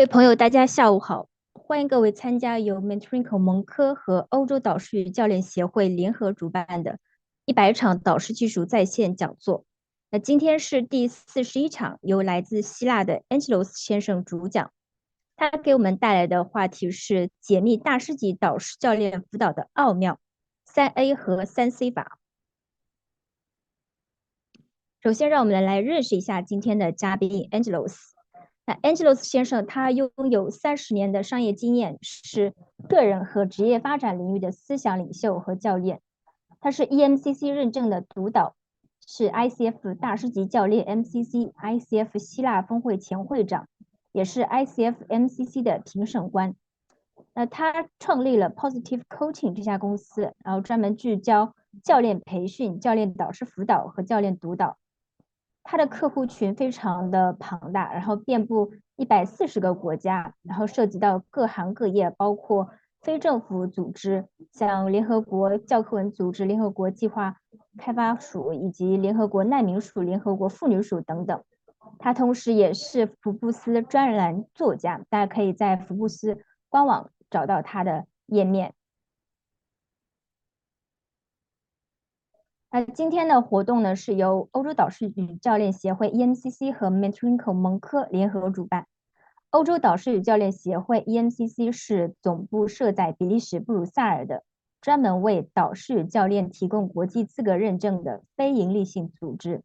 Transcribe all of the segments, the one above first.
位朋友，大家下午好，欢迎各位参加由 Mentoring 蒙科和欧洲导师与教练协会联合主办的100场导师技术在线讲座。那今天是第41场，由来自希腊的 Angelos 先生主讲。他给我们带来的话题是解密大师级导师教练辅导的奥妙，3A 和3C 法。首先，让我们来认识一下今天的嘉宾 Angelos。那 Angelos 先生他拥有30年的商业经验，是个人和职业发展领域的思想领袖和教练。他是 EMCC 认证的督导，是 ICF 大师级教练 MCC、ICF 希腊峰会前会长，也是 ICF MCC 的评审官。那他创立了 Positive Coaching 这家公司，然后专门聚焦教练培训、教练导师辅导和教练督导。他的客户群非常的庞大，然后遍布140个国家，然后涉及到各行各业，包括非政府组织，像联合国教科文组织、联合国计划开发署以及联合国难民署、联合国妇女署等等。他同时也是福布斯专栏作家，大家可以在福布斯官网找到他的页面。今天的活动呢是由欧洲导师与教练协会 EMCC 和 Mentoring 蒙科联合主办。欧洲导师与教练协会 EMCC 是总部设在比利时布鲁塞尔的，专门为导师与教练提供国际资格认证的非营利性组织。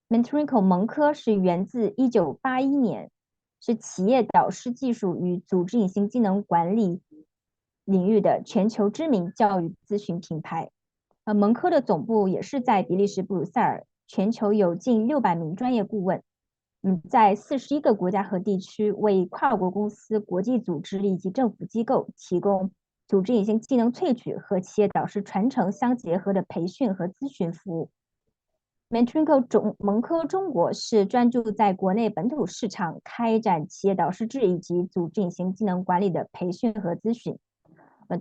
Mentoring 蒙科是源自1981年，是企业导师技术与组织隐形技能管理领域的全球知名教育咨询品牌。蒙科的总部也是在比利时布鲁塞尔，全球有近600名专业顾问，在41个国家和地区为跨国公司、国际组织以及政府机构提供组织隐形技能萃取和企业导师传承相结合的培训和咨询服务。Mentoring 蒙科中国是专注在国内本土市场开展企业导师制以及组织隐形技能管理的培训和咨询，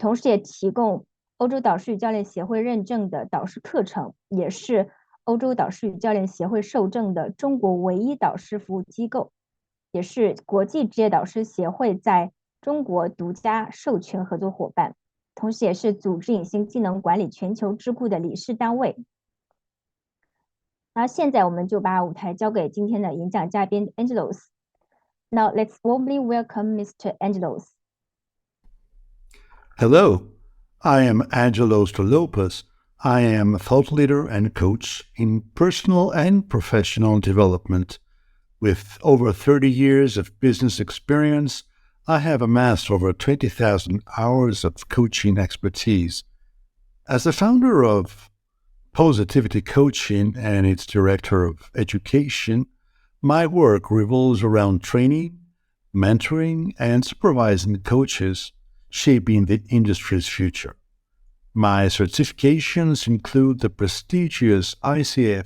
同时也提供欧洲导师与教练协会认证的导师课程，也是欧洲导师与教练协会受证的中国唯一导师服务机构，也是国际职业导师协会在中国独家授权合作伙伴，同时也是组织隐形技能管理全球智库的理事单位。那现在我们就把舞台交给今天的演讲嘉宾 Angelos。 Now let's warmly welcome Mr. Angelos. Hello, I am Angelos Derlopas. I am a thought leader and coach in personal and professional development. With over 30 years of business experience, I have amassed over 20,000 hours of coaching expertise. As the founder of Positivity Coaching and its director of education, my work revolves around training, mentoring, and supervising coaches, shaping the industry's future. My certifications include the prestigious ICF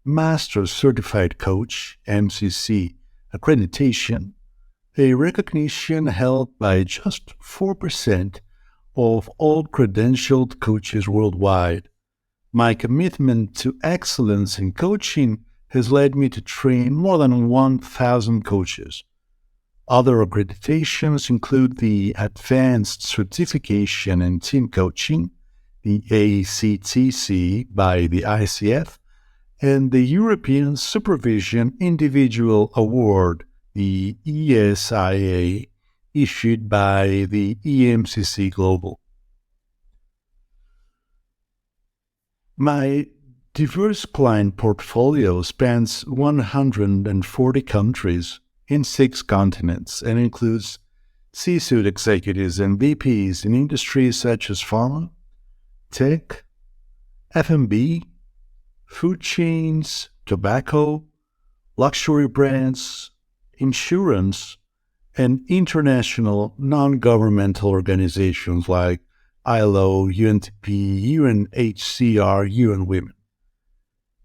Master Certified Coach (MCC) accreditation, a recognition held by just 4% of all credentialed coaches worldwide. My commitment to excellence in coaching has led me to train more than 1,000 coaches. Other accreditations include the Advanced Certification in Team Coaching, the ACTC by the ICF, and the European Supervision Individual Award, the ESIA, issued by the EMCC Global. My diverse client portfolio spans 140 countries in 6 continents and includes C-suite executives and VPs in industries such as pharma, tech, F&B, food chains, tobacco, luxury brands, insurance, and international non-governmental organizations like ILO, UNDP, UNHCR, UN Women.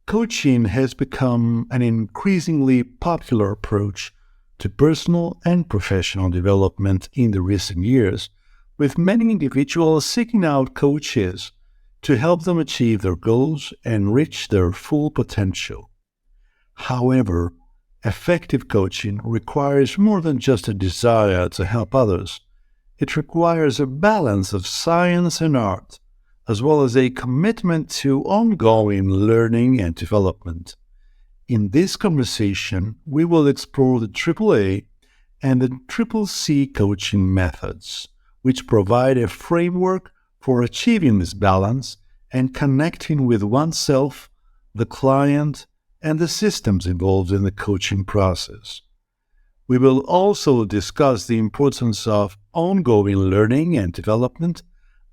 Coaching has become an increasingly popular approach to personal and professional development in the recent years, with many individuals seeking out coaches to help them achieve their goals and reach their full potential. However, Effective coaching requires more than just a desire to help others. It requires a balance of science and art, as well as a commitment to ongoing learning and development. In this conversation, we will explore the AAA and the CCC coaching methods, which provide a framework for achieving this balance and connecting with oneself, the client, and the systems involved in the coaching process. We will also discuss the importance of ongoing learning and development,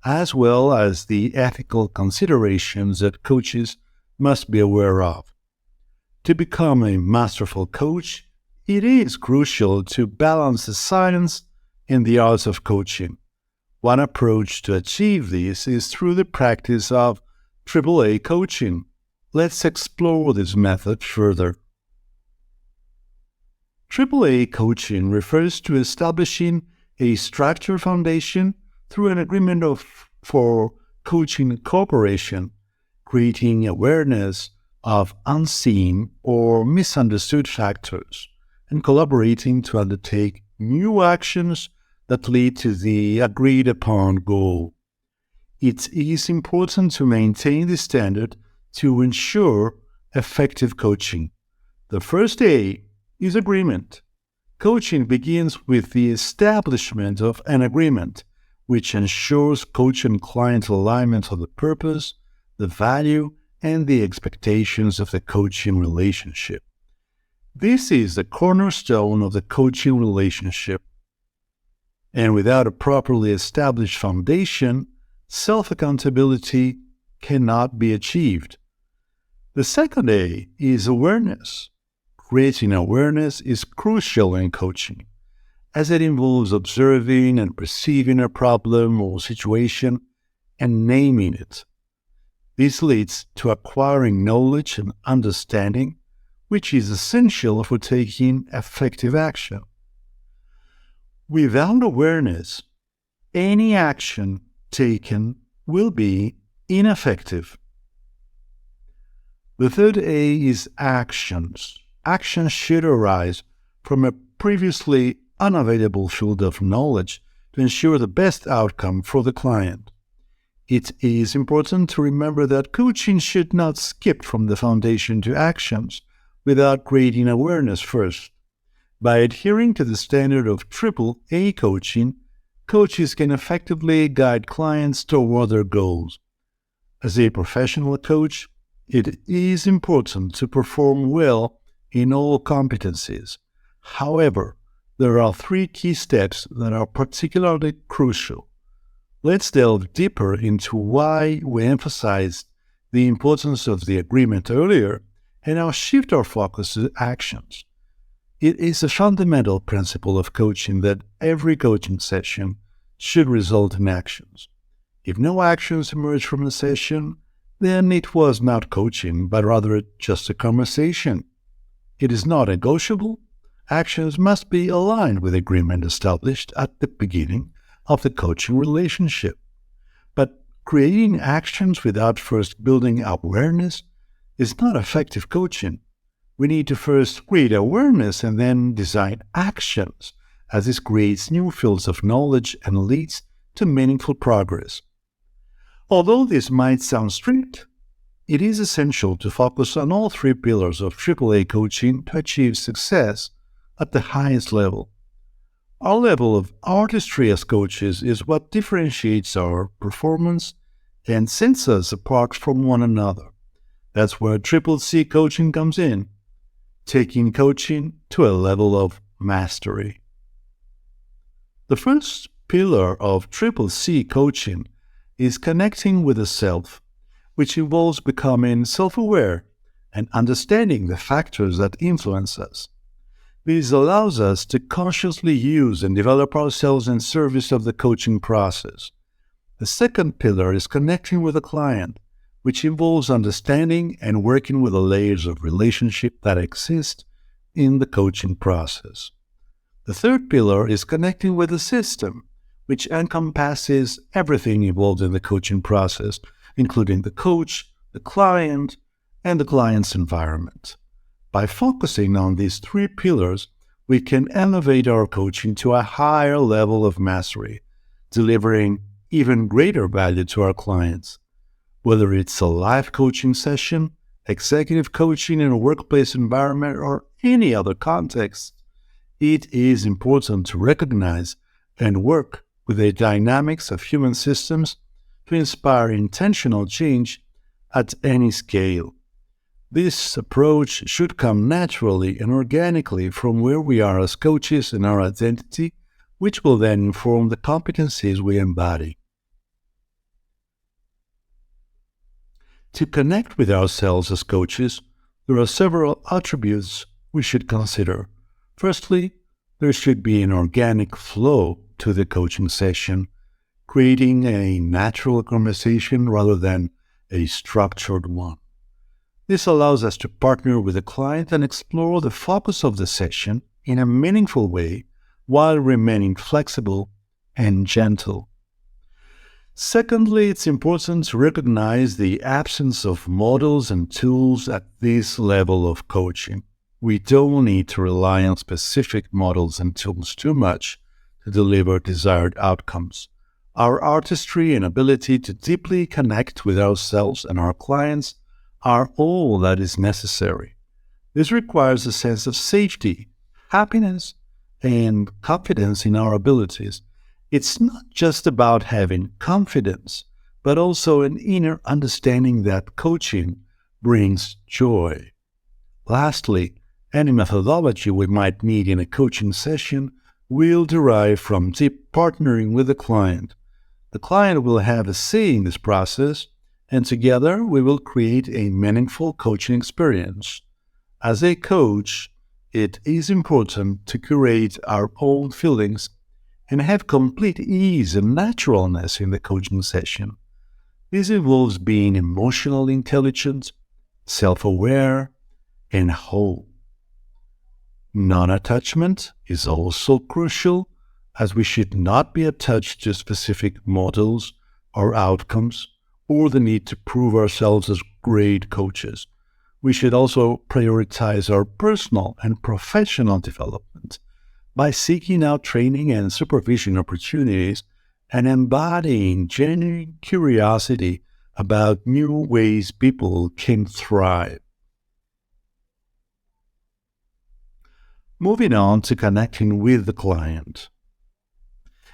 as well as the ethical considerations that coaches must be aware of. To become a masterful coach, it is crucial to balance the science and the arts of coaching. One approach to achieve this is through the practice of AAA coaching. Let's explore this method further. AAA coaching refers to establishing a structured foundation through an agreement for coaching cooperation, creating awareness of unseen or misunderstood factors, and collaborating to undertake new actions that lead to the agreed-upon goal. It is important to maintain this standard to ensure effective coaching. The first A is agreement. Coaching begins with the establishment of an agreement, which ensures coach and client alignment on the purpose, the value, and the expectations of the coaching relationship. This is the cornerstone of the coaching relationship. And without a properly established foundation, self-accountability cannot be achieved. The second A is awareness. Creating awareness is crucial in coaching, as it involves observing and perceiving a problem or situation and naming it. This leads to acquiring knowledge and understanding, which is essential for taking effective action. Without awareness, any action taken will be ineffective. The third A is actions. Actions should arise from a previously unavailable field of knowledge to ensure the best outcome for the client. It is important to remember that coaching should not skip from the foundation to actions without creating awareness first. By adhering to the standard of AAA coaching, coaches can effectively guide clients toward their goals. As a professional coach, it is important to perform well in all competencies. However, there are 3 key steps that are particularly crucial. Let's delve deeper into why we emphasized the importance of the agreement earlier and now shift our focus to actions. It is a fundamental principle of coaching that every coaching session should result in actions. If no actions emerge from the session, then it was not coaching, but rather just a conversation. It is not negotiable. Actions must be aligned with the agreement established at the beginning of the coaching relationship. But creating actions without first building awareness is not effective coaching. We need to first create awareness and then design actions, as this creates new fields of knowledge and leads to meaningful progress. Although this might sound strict, it is essential to focus on all 3 pillars of AAA coaching to achieve success at the highest level. Our level of artistry as coaches is what differentiates our performance and sets us apart from one another. That's where CCC coaching comes in, taking coaching to a level of mastery. The first pillar of CCC coaching is connecting with the self, which involves becoming self-aware and understanding the factors that influence us. This allows us to consciously use and develop ourselves in service of the coaching process. The second pillar is connecting with the client, which involves understanding and working with the layers of relationship that exist in the coaching process. The third pillar is connecting with the system, which encompasses everything involved in the coaching process, including the coach, the client, and the client's environment. By focusing on these three pillars, we can elevate our coaching to a higher level of mastery, delivering even greater value to our clients. Whether it's a live coaching session, executive coaching in a workplace environment, or any other context, it is important to recognize and work with the dynamics of human systems to inspire intentional change at any scale. This approach should come naturally and organically from where we are as coaches and our identity, which will then inform the competencies we embody. To connect with ourselves as coaches, there are several attributes we should consider. Firstly, there should be an organic flow to the coaching session, creating a natural conversation rather than a structured one. This allows us to partner with the client and explore the focus of the session in a meaningful way while remaining flexible and gentle. Secondly, it's important to recognize the absence of models and tools at this level of coaching. We don't need to rely on specific models and tools too much to deliver desired outcomes. Our artistry and ability to deeply connect with ourselves and our clients are all that is necessary. This requires a sense of safety, happiness, and confidence in our abilities. It's not just about having confidence, but also an inner understanding that coaching brings joy. Lastly, any methodology we might need in a coaching session will derive from deep partnering with the client. The client will have a say in this process, and together we will create a meaningful coaching experience. As a coach, it is important to curate our own feelings and have complete ease and naturalness in the coaching session. This involves being emotionally intelligent, self-aware, and whole. Non-attachment is also crucial, as we should not be attached to specific models or outcomes, or the need to prove ourselves as great coaches. We should also prioritize our personal and professional development by seeking out training and supervision opportunities and embodying genuine curiosity about new ways people can thrive. Moving on to connecting with the client.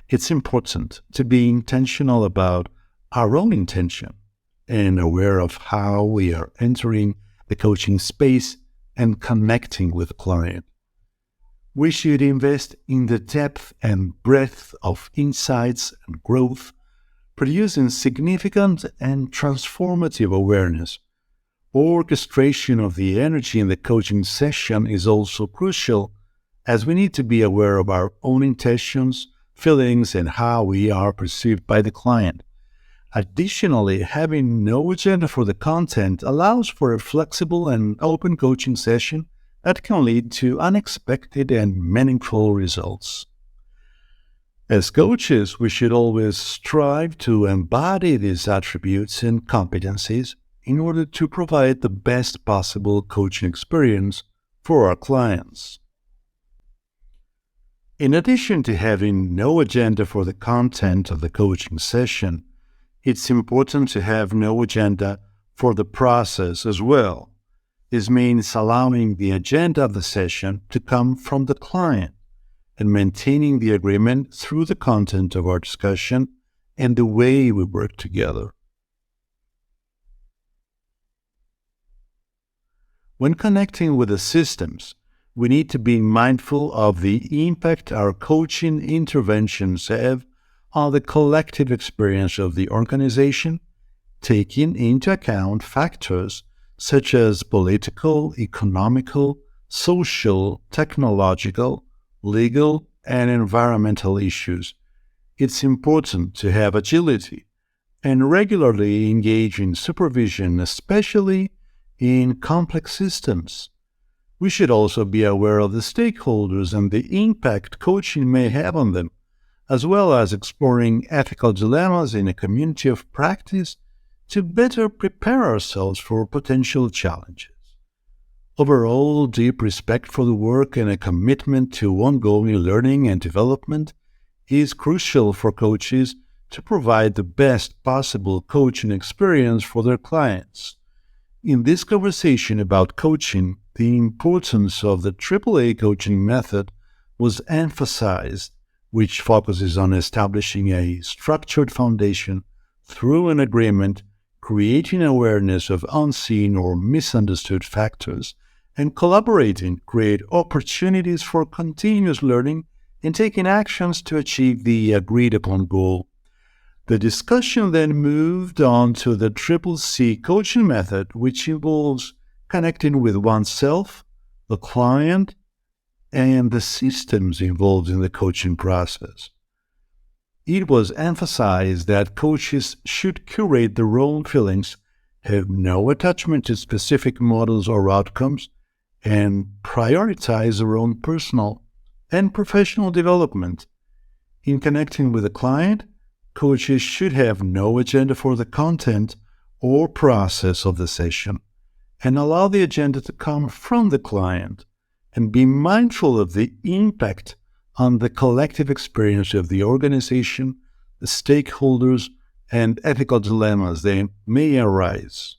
It's important to be intentional about our own intention and aware of how we are entering the coaching space and connecting with the client. We should invest in the depth and breadth of insights and growth, producing significant and transformative awareness. Orchestration of the energy in the coaching session is also crucial, as we need to be aware of our own intentions, feelings, and how we are perceived by the client. Additionally, having no agenda for the content allows for a flexible and open coaching session that can lead to unexpected and meaningful results. As coaches, we should always strive to embody these attributes and competencies in order to provide the best possible coaching experience for our clients. In addition to having no agenda for the content of the coaching session, it's important to have no agenda for the process as well. This means allowing the agenda of the session to come from the client and maintaining the agreement through the content of our discussion and the way we work together. When connecting with the systems, we need to be mindful of the impact our coaching interventions have on the collective experience of the organization, taking into account factors such as political, economical, social, technological, legal, and environmental issues. It's important to have agility and regularly engage in supervision, especially in complex systems. We should also be aware of the stakeholders and the impact coaching may have on them, as well as exploring ethical dilemmas in a community of practice to better prepare ourselves for potential challenges. Overall, deep respect for the work and a commitment to ongoing learning and development is crucial for coaches to provide the best possible coaching experience for their clients. In this conversation about coaching, the importance of the AAA coaching method was emphasized, which focuses on establishing a structured foundation through an agreement, creating awareness of unseen or misunderstood factors, and collaborating create opportunities for continuous learning and taking actions to achieve the agreed-upon goal. The discussion then moved on to the CCC coaching method, which involves connecting with oneself, the client, and the systems involved in the coaching process. It was emphasized that coaches should curate their own feelings, have no attachment to specific models or outcomes, and prioritize their own personal and professional development. In connecting with the client, coaches should have no agenda for the content or process of the session, and allow the agenda to come from the client, and be mindful of the impact on the collective experience of the organization, the stakeholders, and ethical dilemmas that may arise.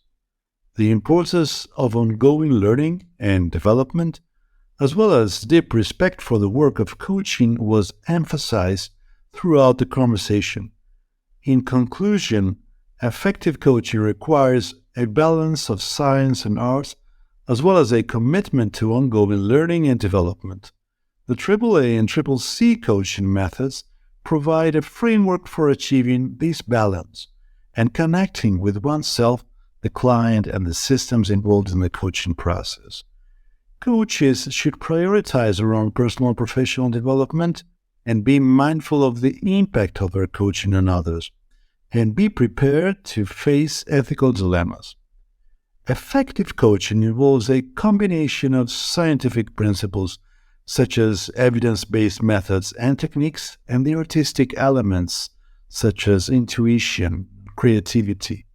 The importance of ongoing learning and development, as well as deep respect for the work of coaching, was emphasized throughout the conversation. In conclusion, effective coaching requires a balance of science and art, as well as a commitment to ongoing learning and development. The AAA and CCC coaching methods provide a framework for achieving this balance and connecting with oneself, the client, and the systems involved in the coaching process. Coaches should prioritize their own personal and professional development and be mindful of the impact of their coaching on others, and be prepared to face ethical dilemmas. Effective coaching involves a combination of scientific principles such as evidence-based methods and techniques, and the artistic elements such as intuition, creativity.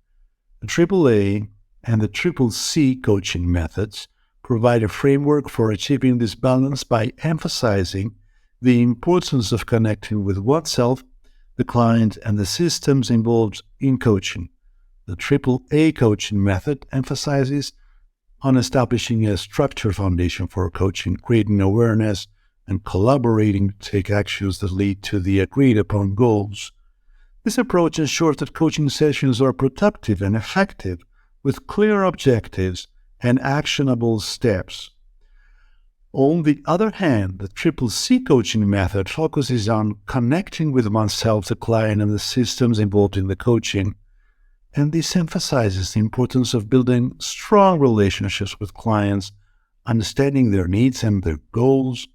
The AAA and the CCC coaching methods provide a framework for achieving this balance by emphasizing the importance of connecting with oneself, the client, and the systems involved in coaching. The AAA coaching method emphasizes on establishing a structured foundation for coaching, creating awareness, and collaborating to take actions that lead to the agreed-upon goals. This approach ensures that coaching sessions are productive and effective, with clear objectives and actionable steps. On the other hand, the CCC coaching method focuses on connecting with oneself, the client, and the systems involved in the coaching, and this emphasizes the importance of building strong relationships with clients, understanding their needs and their goals,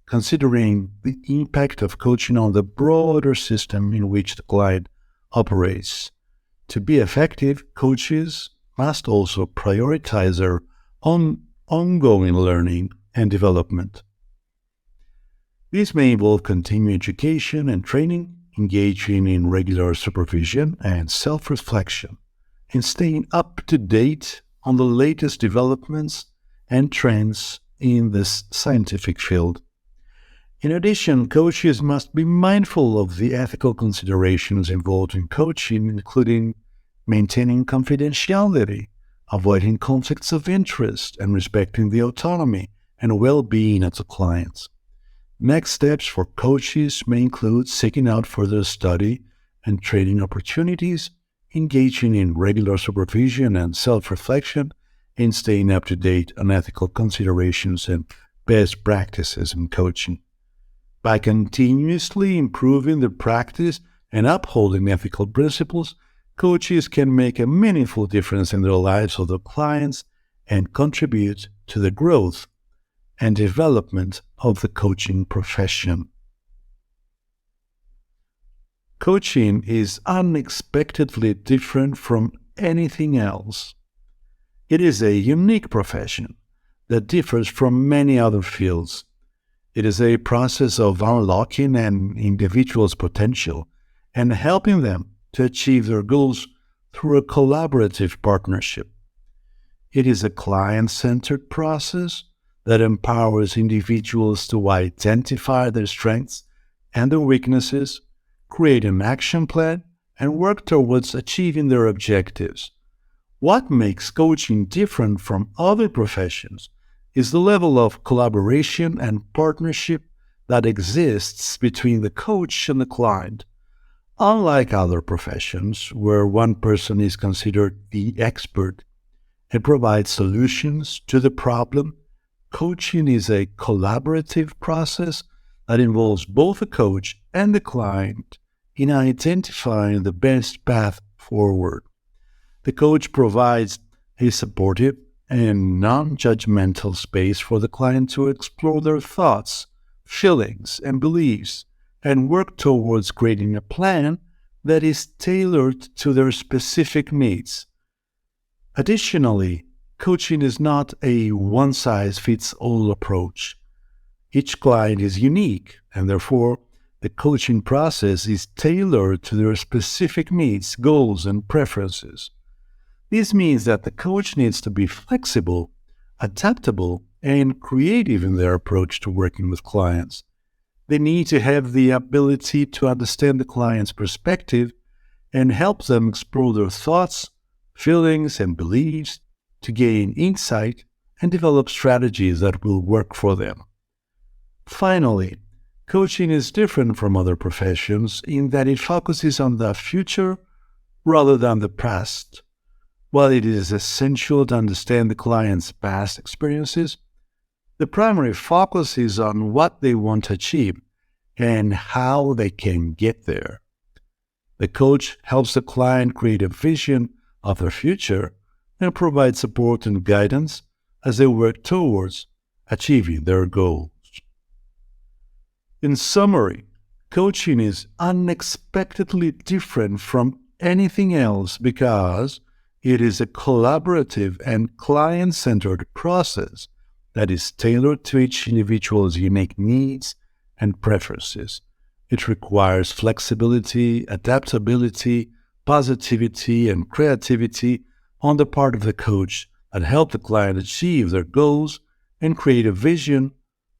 considering the impact of coaching on the broader system in which the client operates. To be effective, coaches must also prioritize their ongoing learning and development. This may involve continuing education and training, engaging in regular supervision and self-reflection, and staying up to date on the latest developments and trends in this scientific field. In addition, coaches must be mindful of the ethical considerations involved in coaching, including maintaining confidentiality, avoiding conflicts of interest, and respecting the autonomy and well-being of the clients. Next steps for coaches may include seeking out further study and training opportunities, engaging in regular supervision and self-reflection, and staying up to date on ethical considerations and best practices in coaching. By continuously improving their practice and upholding ethical principles, coaches can make a meaningful difference in the lives of their clients and contribute to the growth and development of the coaching profession. Coaching is unexpectedly different from anything else. It is a unique profession that differs from many other fields. It is a process of unlocking an individual's potential and helping them to achieve their goals through a collaborative partnership. It is a client-centered process that empowers individuals to identify their strengths and their weaknesses, create an action plan, and work towards achieving their objectives. What makes coaching different from other professions is the level of collaboration and partnership that exists between the coach and the client. Unlike other professions, where one person is considered the expert and provides solutions to the problem, coaching is a collaborative process that involves both the coach and the client in identifying the best path forward. The coach provides a supportive and non-judgmental space for the client to explore their thoughts, feelings, and beliefs, and work towards creating a plan that is tailored to their specific needs. Additionally, coaching is not a one-size-fits-all approach. Each client is unique, and therefore, the coaching process is tailored to their specific needs, goals, and preferences. This means that the coach needs to be flexible, adaptable, and creative in their approach to working with clients. They need to have the ability to understand the client's perspective and help them explore their thoughts, feelings, and beliefs to gain insight and develop strategies that will work for them. Finally, coaching is different from other professions in that it focuses on the future rather than the past. While it is essential to understand the client's past experiences, the primary focus is on what they want to achieve and how they can get there. The coach helps the client create a vision of their future and provide support and guidance as they work towards achieving their goals. In summary, coaching is unexpectedly different from anything else because it is a collaborative and client-centered process that is tailored to each individual's unique needs and preferences. It requires flexibility, adaptability, positivity, and creativity on the part of the coach that help the client achieve their goals and create a vision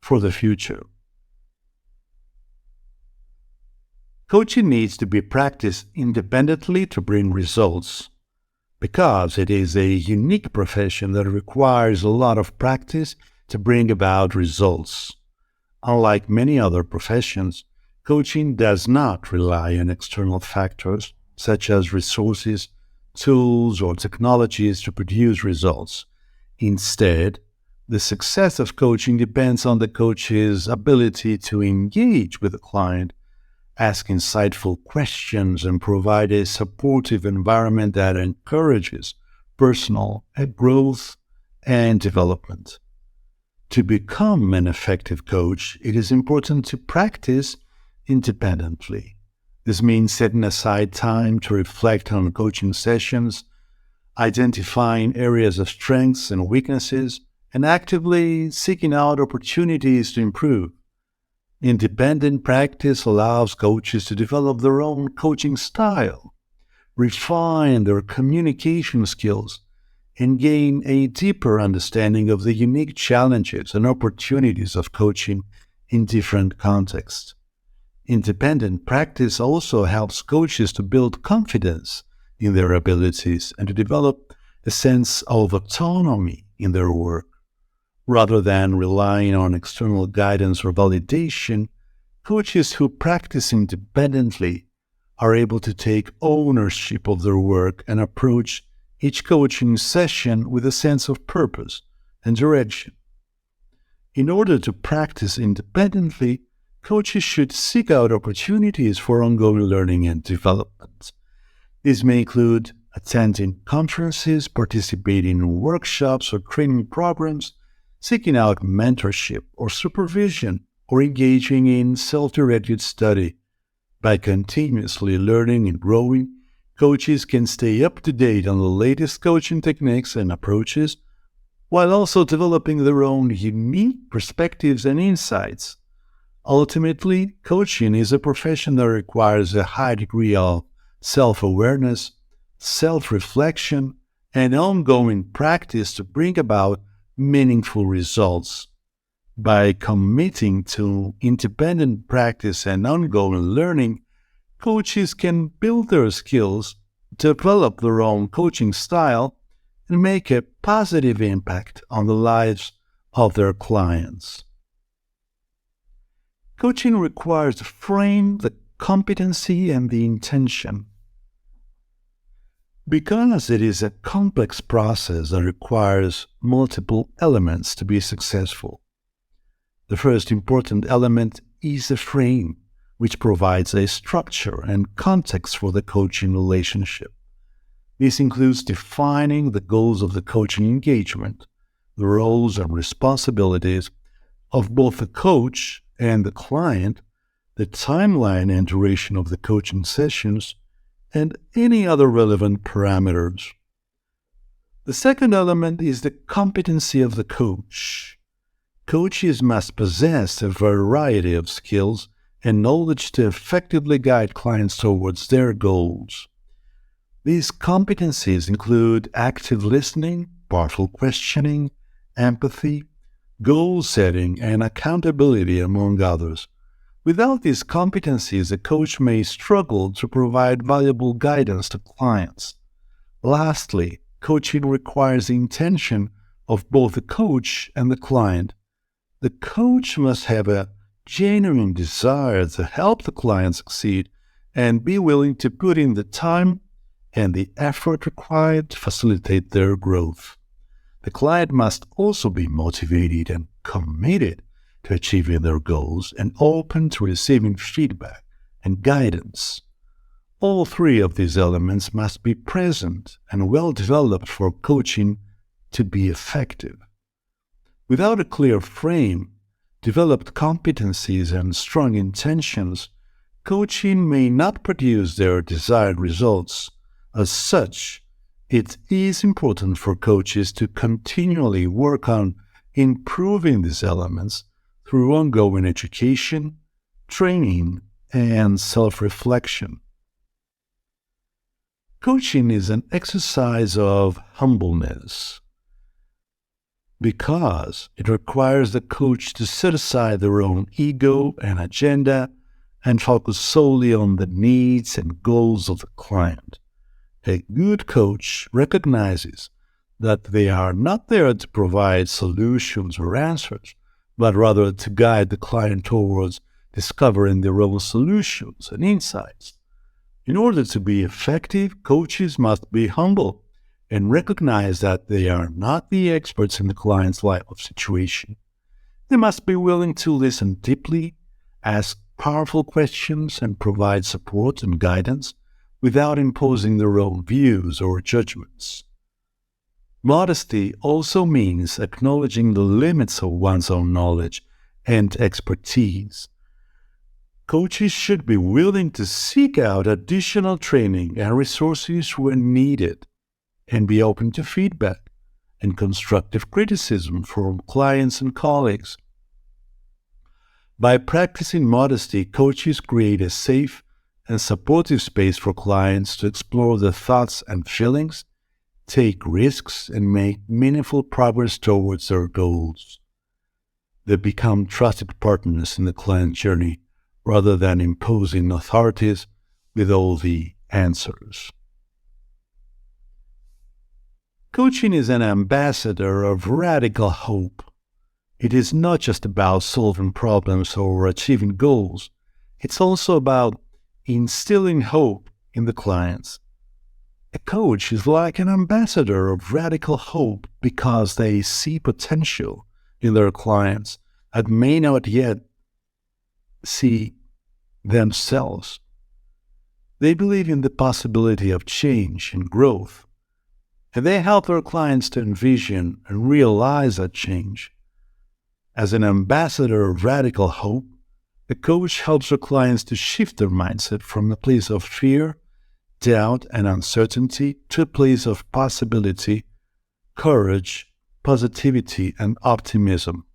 for the future. Coaching needs to be practiced independently to bring results. Because it is a unique profession that requires a lot of practice to bring about results. Unlike many other professions, coaching does not rely on external factors such as resources, tools, or technologies to produce results. Instead, the success of coaching depends on the coach's ability to engage with the client, ask insightful questions, and provide a supportive environment that encourages personal growth and development. To become an effective coach, it is important to practice independently. This means setting aside time to reflect on coaching sessions, identifying areas of strengths and weaknesses, and actively seeking out opportunities to improve. Independent practice allows coaches to develop their own coaching style, refine their communication skills, and gain a deeper understanding of the unique challenges and opportunities of coaching in different contexts. Independent practice also helps coaches to build confidence in their abilities and to develop a sense of autonomy in their work. Rather than relying on external guidance or validation, coaches who practice independently are able to take ownership of their work and approach each coaching session with a sense of purpose and direction. In order to practice independently, coaches should seek out opportunities for ongoing learning and development. This may include attending conferences, participating in workshops or training programs, seeking out mentorship or supervision, or engaging in self-directed study. By continuously learning and growing, coaches can stay up to date on the latest coaching techniques and approaches, while also developing their own unique perspectives and insights. Ultimately, coaching is a profession that requires a high degree of self-awareness, self-reflection, and ongoing practice to bring about meaningful results. By committing to independent practice and ongoing learning, coaches can build their skills, develop their own coaching style, and make a positive impact on the lives of their clients. Coaching requires to frame the competency and the intention. Because it is a complex process that requires multiple elements to be successful. The first important element is the frame, which provides a structure and context for the coaching relationship. This includes defining the goals of the coaching engagement, the roles and responsibilities of both the coach and the client, the timeline and duration of the coaching sessions, and any other relevant parameters. The second element is the competency of the coach. Coaches must possess a variety of skills and knowledge to effectively guide clients towards their goals. These competencies include active listening, thoughtful questioning, empathy, goal setting, and accountability, among others. Without these competencies, a coach may struggle to provide valuable guidance to clients. Lastly, coaching requires the intention of both the coach and the client. The coach must have a genuine desire to help the client succeed and be willing to put in the time and the effort required to facilitate their growth. The client must also be motivated and committed to achieving their goals and open to receiving feedback and guidance. All three of these elements must be present and well developed for coaching to be effective. Without a clear frame, developed competencies, and strong intentions, coaching may not produce their desired results. As such, it is important for coaches to continually work on improving these elements through ongoing education, training, and self-reflection. Coaching is an exercise of humbleness because it requires the coach to set aside their own ego and agenda and focus solely on the needs and goals of the client. A good coach recognizes that they are not there to provide solutions or answers, but rather to guide the client towards discovering their own solutions and insights. In order to be effective, coaches must be humble and recognize that they are not the experts in the client's life situation. They must be willing to listen deeply, ask powerful questions, and provide support and guidance without imposing their own views or judgments. Modesty also means acknowledging the limits of one's own knowledge and expertise. Coaches should be willing to seek out additional training and resources when needed, and be open to feedback and constructive criticism from clients and colleagues. By practicing modesty, coaches create a safe and supportive space for clients to explore their thoughts and feelings, take risks, and make meaningful progress towards their goals. They become trusted partners in the client journey rather than imposing authorities with all the answers. Coaching is an ambassador of radical hope. It is not just about solving problems or achieving goals. It's also about instilling hope in the clients. A coach is like an ambassador of radical hope because they see potential in their clients that may not yet see themselves. They believe in the possibility of change and growth, and they help their clients to envision and realize that change. As an ambassador of radical hope, a coach helps their clients to shift their mindset from a place of fear, doubt, and uncertainty to a place of possibility, courage, positivity, and optimism.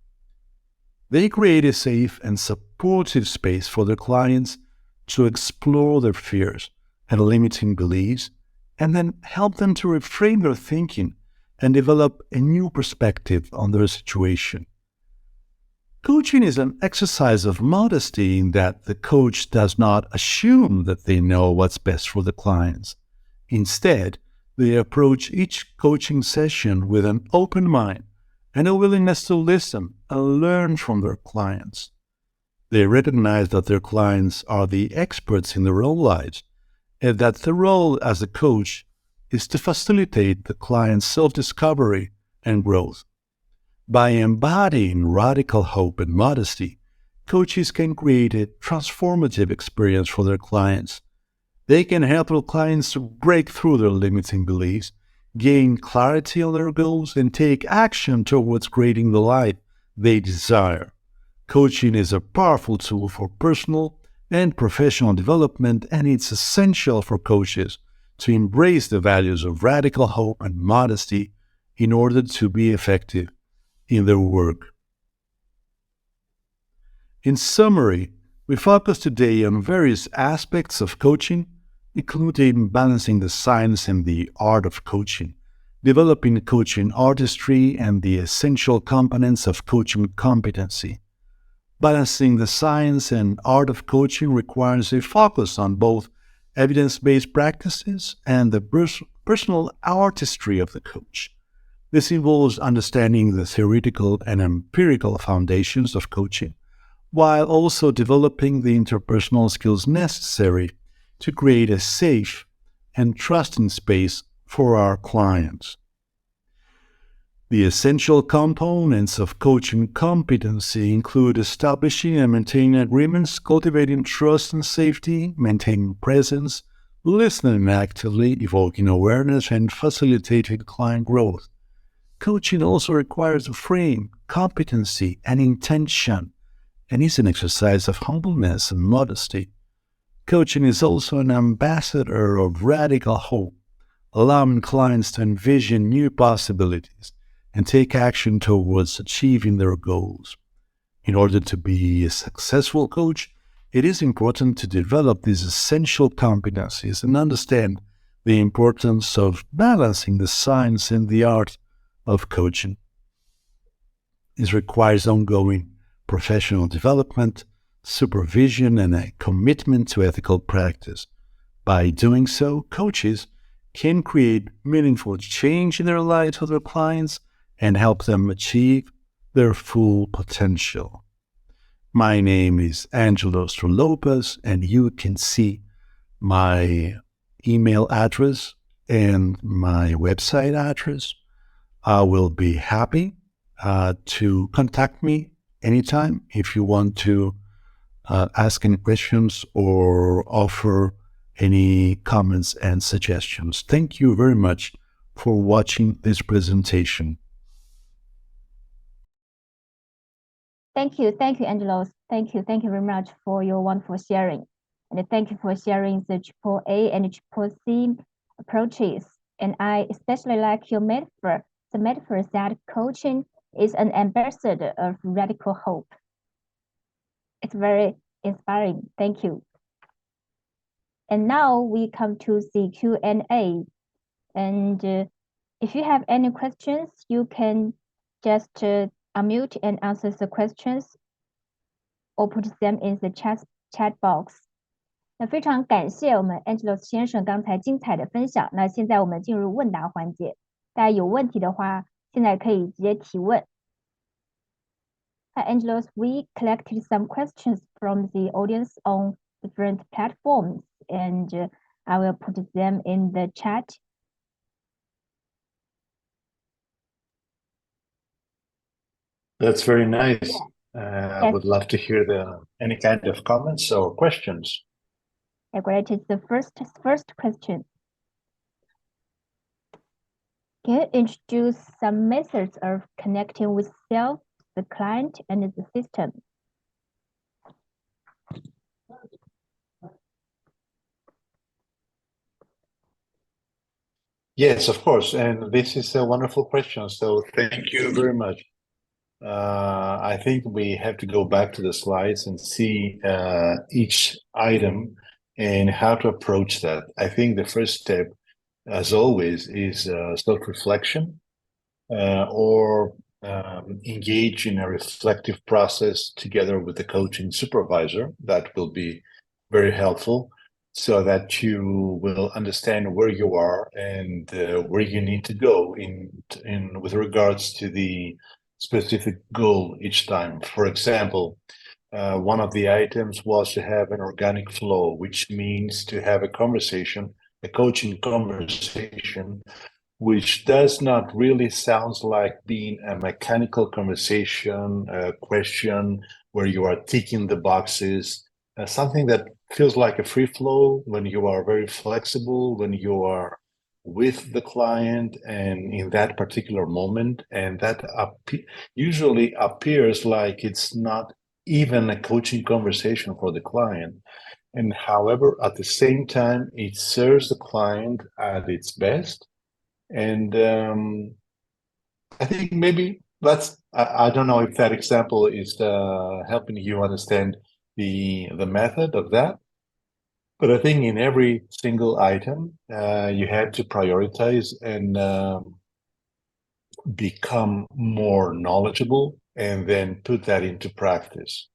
They create a safe and supportive space for their clients to explore their fears and limiting beliefs and then help them to reframe their thinking and develop a new perspective on their situation. Coaching is an exercise of modesty in that the coach does not assume that they know what's best for the clients. Instead, they approach each coaching session with an open mind and a willingness to listen and learn from their clients. They recognize that their clients are the experts in their own lives and that the role as a coach is to facilitate the client's self-discovery and growth. By embodying radical hope and modesty, coaches can create a transformative experience for their clients. They can help their clients to break through their limiting beliefs, gain clarity on their goals, and take action towards creating the life they desire. Coaching is a powerful tool for personal and professional development, and it's essential for coaches to embrace the values of radical hope and modesty in order to be effective in their work. In summary, we focus today on various aspects of coaching, including balancing the science and the art of coaching, developing coaching artistry and the essential components of coaching competency. Balancing the science and art of coaching requires a focus on both evidence-based practices and the personal artistry of the coach. This involves understanding the theoretical and empirical foundations of coaching, while also developing the interpersonal skills necessary to create a safe and trusting space for our clients. The essential components of coaching competency include establishing and maintaining agreements, cultivating trust and safety, maintaining presence, listening actively, evoking awareness, and facilitating client growth. Coaching also requires a frame, competency, and intention, and is an exercise of humbleness and modesty. Coaching is also an ambassador of radical hope, allowing clients to envision new possibilities and take action towards achieving their goals. In order to be a successful coach, it is important to develop these essential competencies and understand the importance of balancing the science and the art of coaching. This requires ongoing professional development, supervision, and a commitment to ethical practice. By doing so, coaches can create meaningful change in their lives of their clients and help them achieve their full potential. My name is Angelos Derlopas, and you can see my email address and my website address. I will be happy to contact me anytime if you want to ask any questions or offer any comments and suggestions. Thank you very much for watching this presentation. Thank you, Angelos. Thank you very much for your wonderful sharing. And thank you for sharing the AAA and CCC approaches. And I especially like your metaphor, the metaphor that coaching is an ambassador of radical hope. It's very inspiring. Thank you. And now we come to the Q&A. And if you have any questions, you can just unmute and answer the questions or put them in the chat box. 那非常感谢我们 Angelos 先生刚才精彩的分享。那现在我们进入问答环节，大家有问题的话，现在可以直接提问。Hi Angelos, we collected some questions from the audience on different platforms, and I will put them in the chat. That's very nice. I would love to hear any kind of comments or questions. Great. It's the first question. Can you introduce some methods of connecting with self, the client, and the system? Yes, of course. And this is a wonderful question. So thank you very much. I think we have to go back to the slides and see each item and how to approach that. I think the first step as always, is self-reflection or engage in a reflective process together with the coaching supervisor. That will be very helpful so that you will understand where you are and where you need to go in with regards to the specific goal each time. For example, one of the items was to have an organic flow, which means to have a conversation, a coaching conversation, which does not really sounds like being a mechanical conversation, a question where you are ticking the boxes, something that feels like a free flow when you are very flexible, when you are with the client and in that particular moment. And that usually appears like it's not even a coaching conversation for the client. And however, at the same time, it serves the client at its best. And I think maybe I don't know if that example is helping you understand the method of that. But I think in every single item, you had to prioritize and become more knowledgeable and then put that into practice.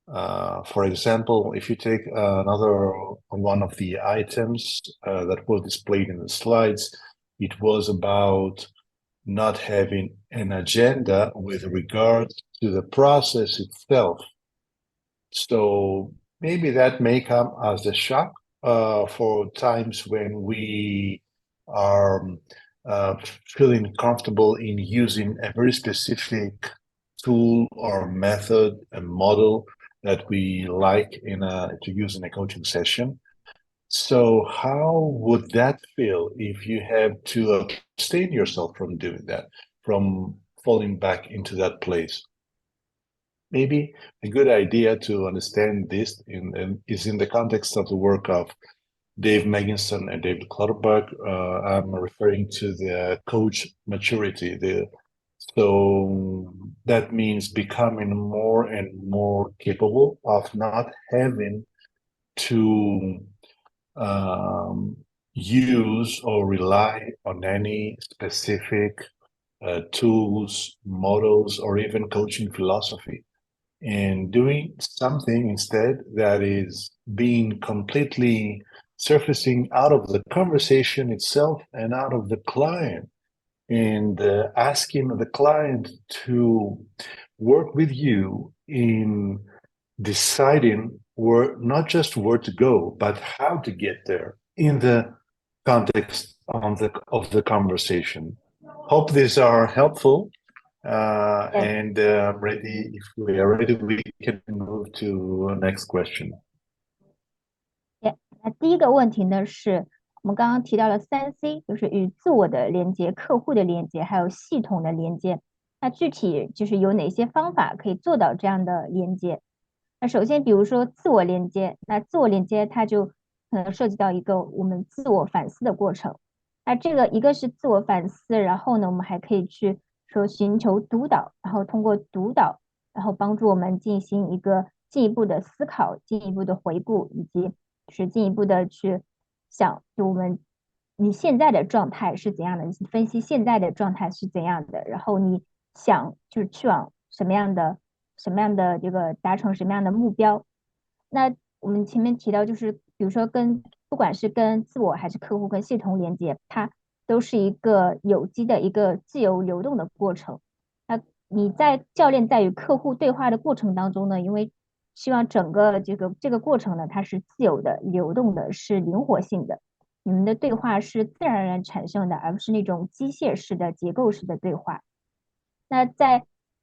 For example, if you take another one of the items that were displayed in the slides, it was about not having an agenda with regard to the process itself. So maybe that may come as a shock for times when we are feeling comfortable in using a very specific tool or method and model that we like to use in a coaching session. So how would that feel if you have to abstain yourself from doing that, from falling back into that place? Maybe a good idea to understand this is in the context of the work of Dave Meginson and David Clutterbuck. I'm referring to the coach maturity. So that means becoming more and more capable of not having to use or rely on any specific tools, models, or even coaching philosophy, and doing something instead that is being completely surfacing out of the conversation itself and out of the client, and asking the client to work with you in deciding not just where to go, but how to get there in the context of the conversation. Hope these are helpful. And ready. If we are ready, we can move to next question. 那第一个问题呢，是我们刚刚提到了3C，就是与自我的连接、客户的连接，还有系统的连接。那具体就是有哪些方法可以做到这样的连接？那首先，比如说自我连接，那自我连接它就可能涉及到一个我们自我反思的过程。那这个一个是自我反思，然后呢，我们还可以去说寻求督导，然后通过督导，然后帮助我们进行一个进一步的思考、进一步的回顾，以及是进一步的去想，就你现在的状态是怎样的，你分析现在的状态是怎样的，然后你想就是去往什么样的这个达成什么样的目标。那我们前面提到，就是比如说不管是跟自我还是客户跟系统连接，它都是一个有机的一个自由流动的过程。那你教练在与客户对话的过程当中呢，因为希望整个这个过程呢，它是自由的、流动的，是灵活性的。你们的对话是自然而然产生的，而不是那种机械式的、结构式的对话。那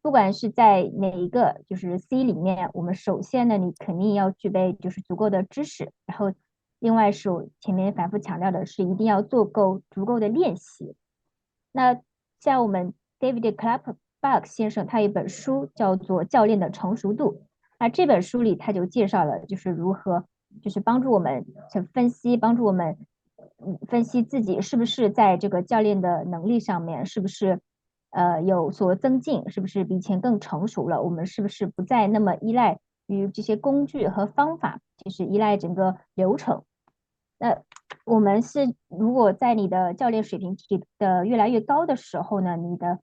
不管是在哪一个就是 C 里面，我们首先呢，你肯定要具备就是足够的知识，然后另外是我前面反复强调的是一定要足够的练习。那像我们 David Clutterbuck 先生，他有一本书叫做《教练的成熟度》。那这本书里他就介绍了就是如何就是帮助我们去帮助我们分析自己是不是在这个教练的能力上面是不是有所增进，是不是比以前更成熟了，我们是不是不再那么依赖于这些工具和方法，就是依赖整个流程。那我们是如果在你的教练水平的越来越高的时候呢，你的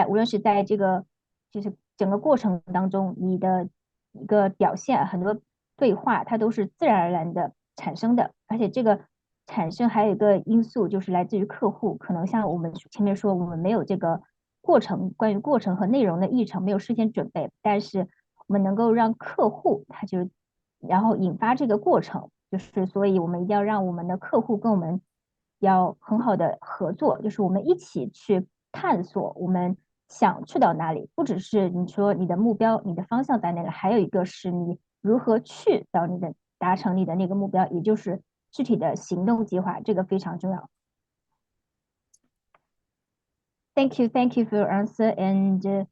无论是在这个就是整个过程当中，你的一个表现很多对话它都是自然而然的产生的，而且这个产生还有一个因素就是来自于客户，可能像我们前面说，我们没有这个过程，关于过程和内容的议程没有事先准备，但是我们能够让客户他就然后引发这个过程，就是所以我们一定要让我们的客户跟我们要很好的合作，就是我们一起去探索我们想去到哪里，不只是你说你的目标、你的方向在哪里，还有一个是你如何去到达成你的那个目标，也就是具体的行动计划，这个非常重要。Thank you for your answer. And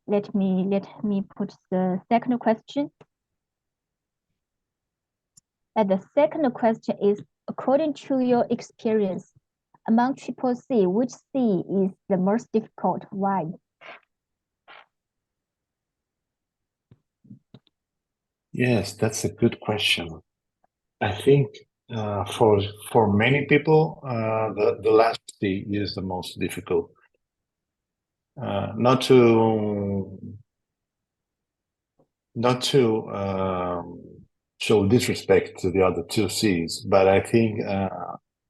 let me put the second question. And the second question is, according to your experience, among triple C, which C is the most difficult? Why? Yes, that's a good question. I think for many people, the last C is the most difficult. Not to show disrespect to the other two C's, but I think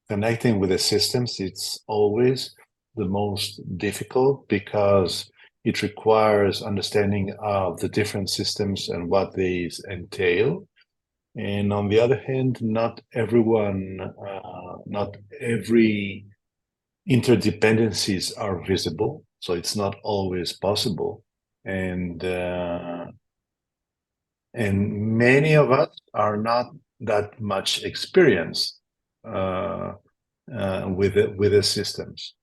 connecting with the systems, it's always the most difficult because it requires understanding of the different systems and what these entail. And on the other hand, not every interdependencies are visible, so it's not always possible. And many of us are not that much experienced with the systems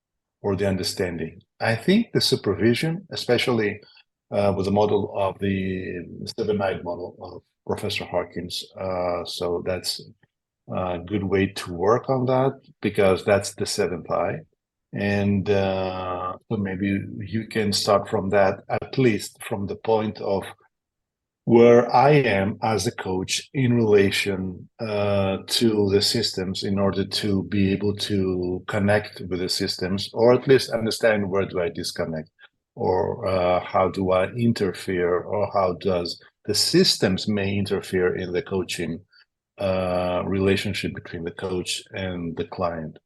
or the understanding. I think the supervision, especially with the model of the 7-9 model of Professor Harkins, so that's a good way to work on that because that's the 7th eye. And so maybe you can start from that, at least from the point of where I am as a coach in relation to the systems in order to be able to connect with the systems, or at least understand where do I disconnect, or how do I interfere, or how does the systems may interfere in the coaching relationship between the coach and the client.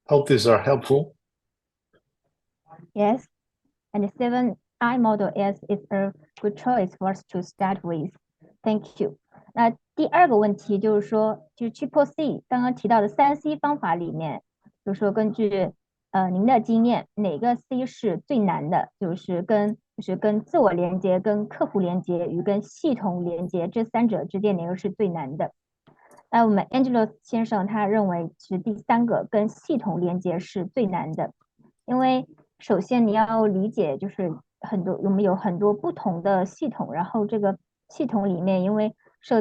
Hope these are helpful. Yes, and the 7I model is a good choice for us to start with. Thank you. 那第二个问题就是说，就是 Triple C 刚刚提到的3C 方法里面，就是说根据您的经验，哪个 C 是最难的？就是跟自我连接、跟客户连接与跟系统连接这三者之间哪个是最难的？那我们 Angelos 先生他认为是第三个跟系统连接是最难的，因为首先你要理解就是我们有很多不同的系统，然后这个系统里面因为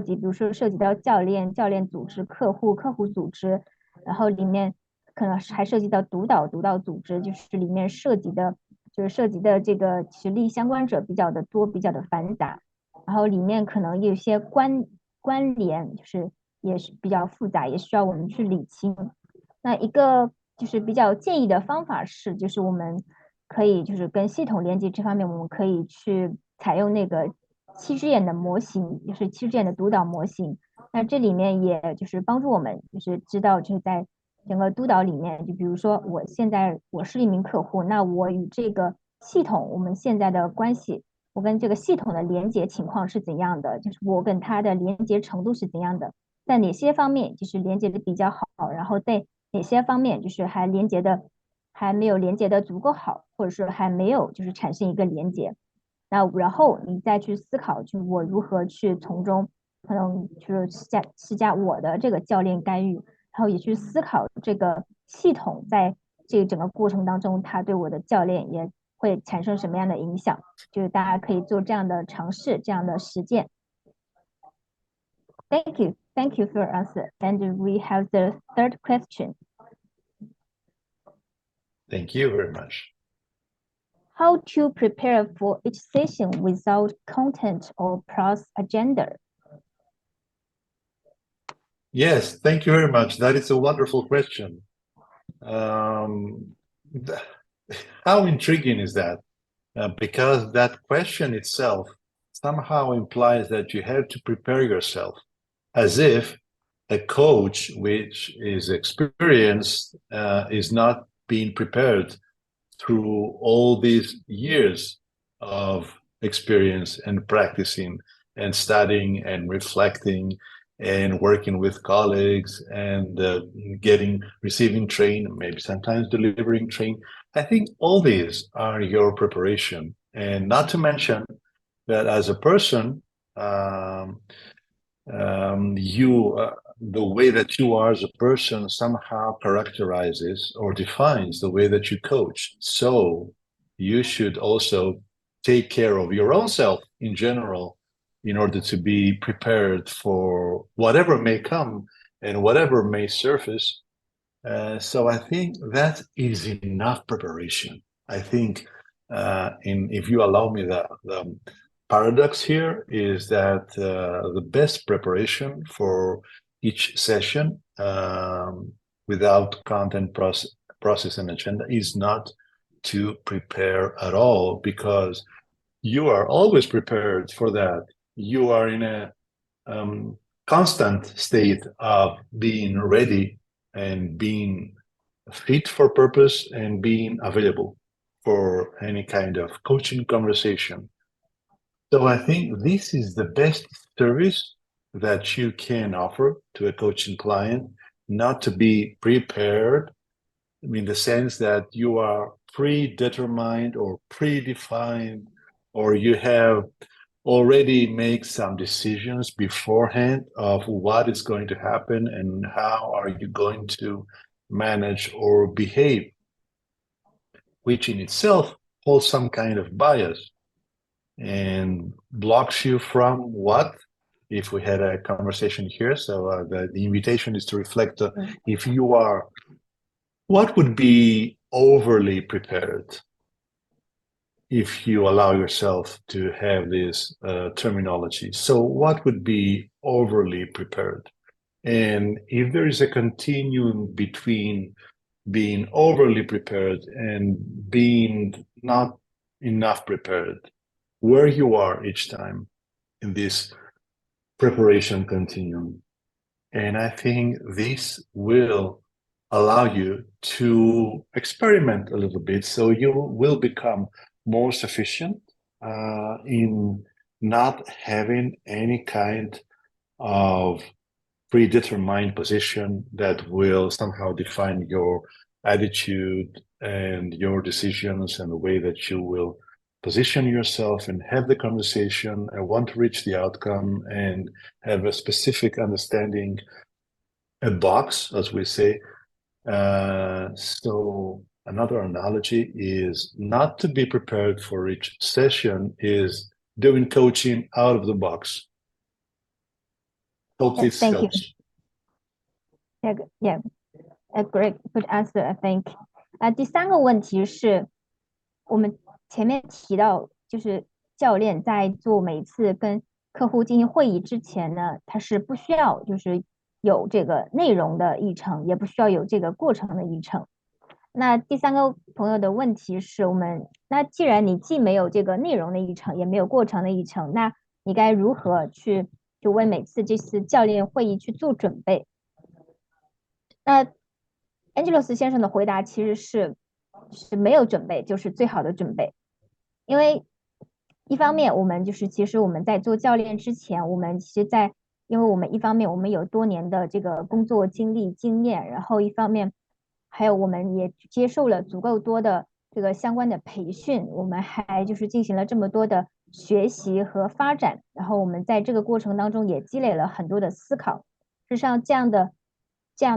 比如说涉及到教练组织、客户组织，然后里面可能还涉及到督导组织，就是里面涉及的这个其实利益相关者比较的多，比较的繁杂，然后里面可能有些关联就是也是比较复杂，也需要我们去理清。那一个就是比较建议的方法是，就是我们可以就是跟系统连接这方面，我们可以去采用那个7只眼的模型，就是7只眼的督导模型。那这里面也就是帮助我们就是知道就是在整个督导里面，就比如说我是一名客户，那我与这个系统我们现在的关系，我跟这个系统的连接情况是怎样的，就是我跟它的连接程度是怎样的，在哪些方面就是连接的比较好，然后在哪些方面就是还没有连接的足够好，或者是还没有就是产生一个连接。然后你再去思考，就我如何去从中可能就是施加我的这个教练干预，然后也去思考这个系统在这整个过程当中，它对我的教练也会产生什么样的影响。就是大家可以做这样的尝试，这样的实践。Thank you for your answer. And we have the third question. Thank you very much. How to prepare for each session without content or plus agenda? Yes, thank you very much. That is a wonderful question. Um, th- how intriguing is that? Because that question itself somehow implies that you have to prepare yourself as if a coach which is experienced is not being prepared through all these years of experience and practicing and studying and reflecting and working with colleagues and receiving train, maybe sometimes delivering train. I think all these are your preparation. And not to mention that as a person, you the way that you are as a person somehow characterizes or defines the way that you coach. So you should also take care of your own self in general in order to be prepared for whatever may come and whatever may surface. So I think that is enough preparation. I think, if you allow me, the paradox here is that the best preparation for each session, without content process and agenda, is not to prepare at all, because you are always prepared for that. You are in a constant state of being ready and being fit for purpose and being available for any kind of coaching conversation. So I think this is the best service that you can offer to a coaching client, not to be prepared in the sense that you are predetermined or predefined, or you have already make some decisions beforehand of what is going to happen and how are you going to manage or behave, which in itself holds some kind of bias and blocks you from what, if we had a conversation here. So the invitation is to reflect if you are, what would be overly prepared if you allow yourself to have this terminology. So what would be overly prepared? And if there is a continuum between being overly prepared and being not enough prepared, where you are each time in this preparation continuum. And I think this will allow you to experiment a little bit, so you will become more sufficient in not having any kind of predetermined position that will somehow define your attitude and your decisions and the way that you will position yourself and have the conversation and want to reach the outcome and have a specific understanding, a box, as we say. So another analogy is not to be prepared for each session is doing coaching out of the box. Hope this Thank you. helps. Yeah, a great good answer, I think. 第三个问题是我们前面提到，就是教练在做每次跟客户进行会议之前呢，他是不需要就是有这个内容的议程，也不需要有这个过程的议程。那第三个朋友的问题是那既然你既没有这个内容的议程，也没有过程的议程，那你该如何去就为每次这次教练会议去做准备？那 Angelos 先生的回答其实是没有准备就是最好的准备，因为一方面我们其实我们在做教练之前，我们其实因为我们一方面我们有多年的这个工作经历经验，然后一方面还有我们也接受了足够多的这个相关的培训，我们还进行了这么多的学习和发展，然后我们在这个过程当中也积累了很多的思考。事实上这样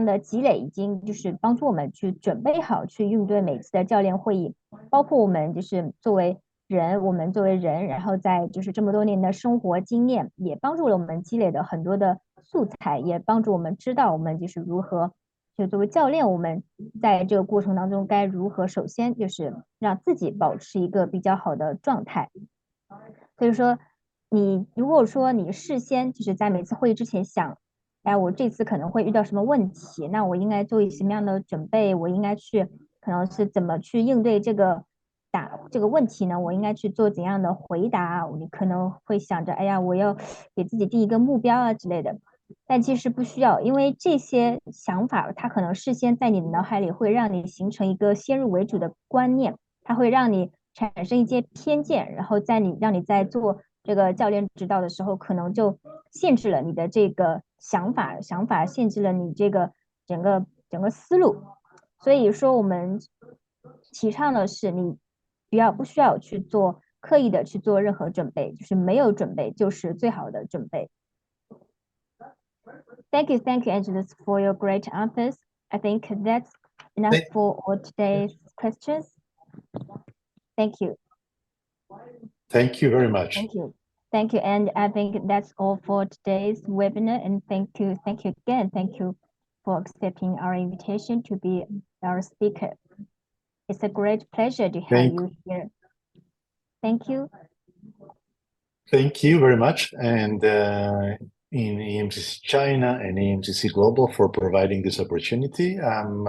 的积累已经帮助我们去准备好去应对每次的教练会议，包括我们作为人，然后在这么多年的生活经验，也帮助了我们积累的很多的素材，也帮助我们知道我们如何作为教练，我们在这个过程当中该如何首先让自己保持一个比较好的状态。所以说，如果说你事先在每次会议之前想哎，我这次可能会遇到什么问题，那我应该做什么样的准备？我应该去可能是怎么去应对这个问题呢？我应该去做怎样的回答？你可能会想着，哎呀，我要给自己定一个目标啊之类的。但其实不需要，因为这些想法它可能事先在你的脑海里会让你形成一个先入为主的观念，它会让你产生一些偏见，然后让你在做这个教练指导的时候，可能就限制了你的这个想法限制了你这个整个思路。所以说，我们提倡的是你不需要刻意的去做任何准备，就是没有准备就是最好的准备。Thank you, Angelos, for your great answers. I think that's enough for all today's questions. Thank you. Thank you very much. Thank you. Thank you. And I think that's all for today's webinar. And thank you again. Thank you for accepting our invitation to be our speaker. It's a great pleasure to have you here. Thank you. Thank you very much. And in EMCC China and EMCC Global for providing this opportunity. I'm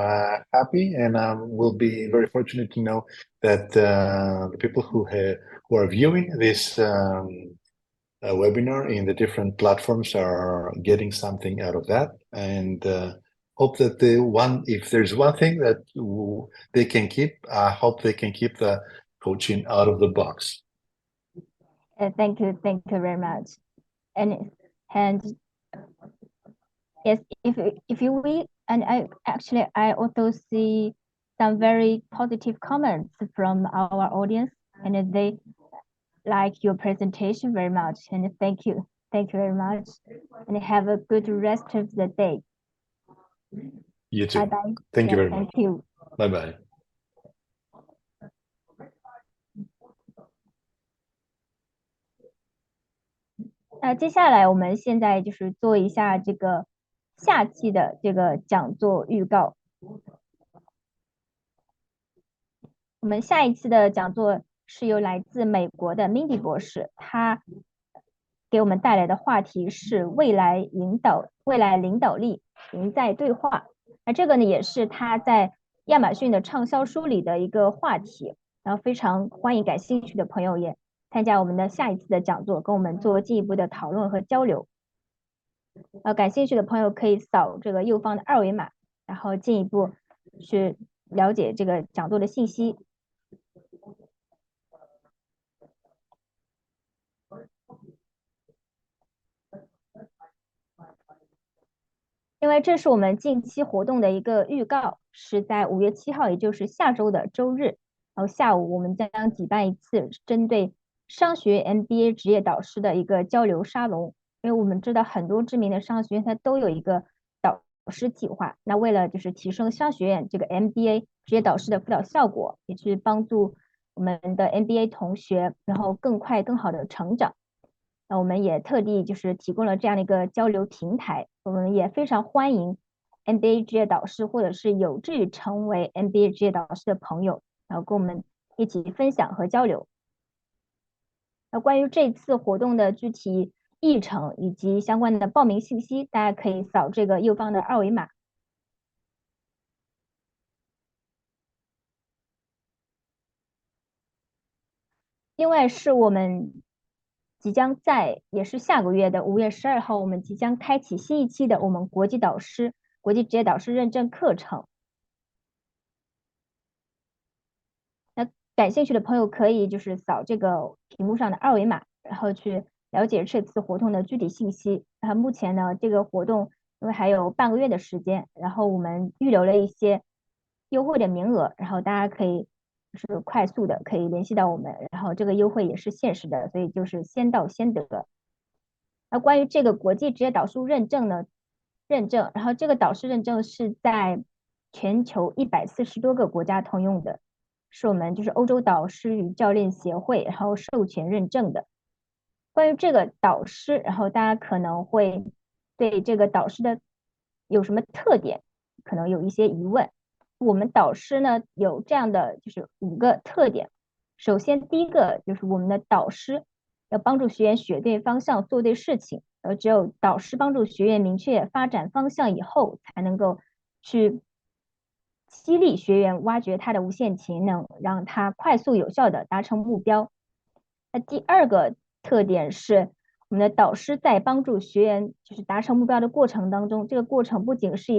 happy and will be very fortunate to know that the people who are viewing this webinar in the different platforms are getting something out of that. And hope that if there's one thing that they can keep, I hope they can keep the coaching out of the box. Thank you very much. And yes, if you will, and I also see some very positive comments from our audience, and they like your presentation very much. And thank you very much, and have a good rest of the day. You too. Bye bye. Thank you very much. Thank you. Bye bye. 那接下来我们现在就是做一下这个夏季的这个讲座预告。我们下一期的讲座是由来自美国的 Mindy 博士，他给我们带来的话题是未来领导力赢在对话。那这个呢也是他在亚马逊的畅销书里的一个话题，然后非常欢迎感兴趣的朋友也参加我们的下一次的讲座，跟我们做进一步的讨论和交流。感兴趣的朋友可以扫这个右方的二维码，然后进一步去了解这个讲座的信息。因为这是我们近期活动的一个预告，是在5月7号，也就是下周的周日，然后下午我们将举办一次针对商学院 MBA 职业导师的一个交流沙龙。因为我们知道很多知名的商学院它都有一个导师计划，那为了就是提升商学院这个 MBA 职业导师的辅导效果，也去帮助我们的 MBA 同学然后更快更好的成长。那我们也特地就是提供了这样的一个交流平台，我们也非常欢迎 MBA 职业导师或者是有志于成为 MBA 职业导师的朋友，然后跟我们一起分享和交流。那关于这次活动的具体议程以及相关的报名信息，大家可以扫这个右方的二维码。另外是我们即将也是下个月的5月12号，我们即将开启新一期的我们国际职业导师认证课程。那感兴趣的朋友可以就是扫这个屏幕上的二维码，然后去了解这次活动的具体信息。然后目前呢，这个活动因为还有半个月的时间，然后我们预留了一些优惠的名额，然后大家可以就是快速的可以联系到我们，然后这个优惠也是限时的，所以就是先到先得。那关于这个国际职业导师认证，然后这个导师认证是在全球140多个国家通用的，是我们就是欧洲导师与教练协会然后授权认证的。关于这个导师，然后大家可能会对这个导师的有什么特点可能有一些疑问。我们导师呢有这样的就是5个特点。首先第一个就是我们的导师要帮助学员选对方向，做对事情，只有导师帮助学员明确发展方向以后，才能够去激励学员挖掘他的无限潜能，让他快速有效的达成目标。那第二个特点是，我们的导师在帮助学员就是达成目标的过程当中，这个过程不仅是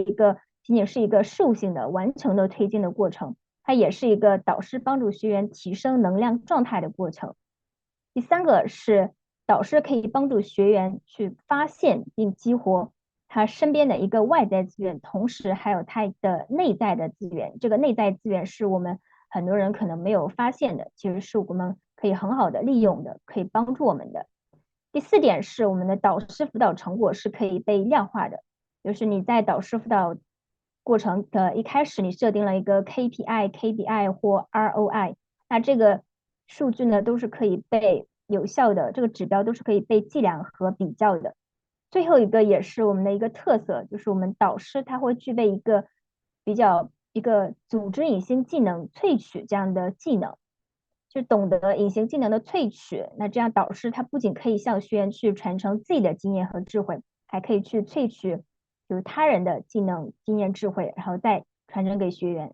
仅仅是一个事务性的完成的推进的过程，它也是一个导师帮助学员提升能量状态的过程。第三个是导师可以帮助学员去发现并激活他身边的一个外在资源，同时还有他的内在的资源。这个内在资源是我们很多人可能没有发现的，其实是我们可以很好的利用的，可以帮助我们的。第四点是我们的导师辅导成果是可以被量化的，就是你在导师辅导过程的一开始，你设定了一个 KPI、KBI 或 ROI，那这个数据呢都是可以被有效的，这个指标都是可以被计量和比较的。最后一个也是我们的一个特色，就是我们导师他会具备一个组织隐形技能萃取这样的技能，就懂得隐形技能的萃取。那这样导师他不仅可以向学员去传承自己的经验和智慧，还可以去萃取就是他人的技能、经验、智慧，然后再传承给学员。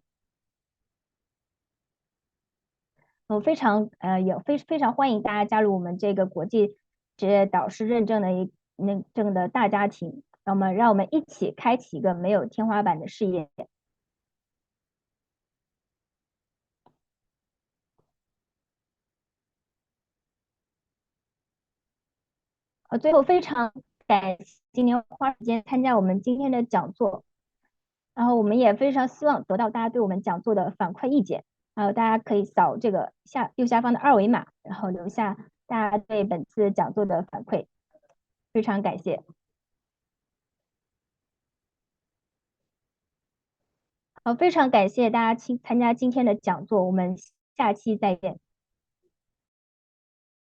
我也非常欢迎大家加入我们这个国际职业导师认证的大家庭，让我们一起开启一个没有天花板的事业。最后非常感谢今天花时间参加我们今天的讲座，然后我们也非常希望得到大家对我们讲座的反馈意见，还有大家可以扫这个右下方的二维码，然后留下大家对本次讲座的反馈，非常感谢。非常感谢大家参加今天的讲座，我们下期再见。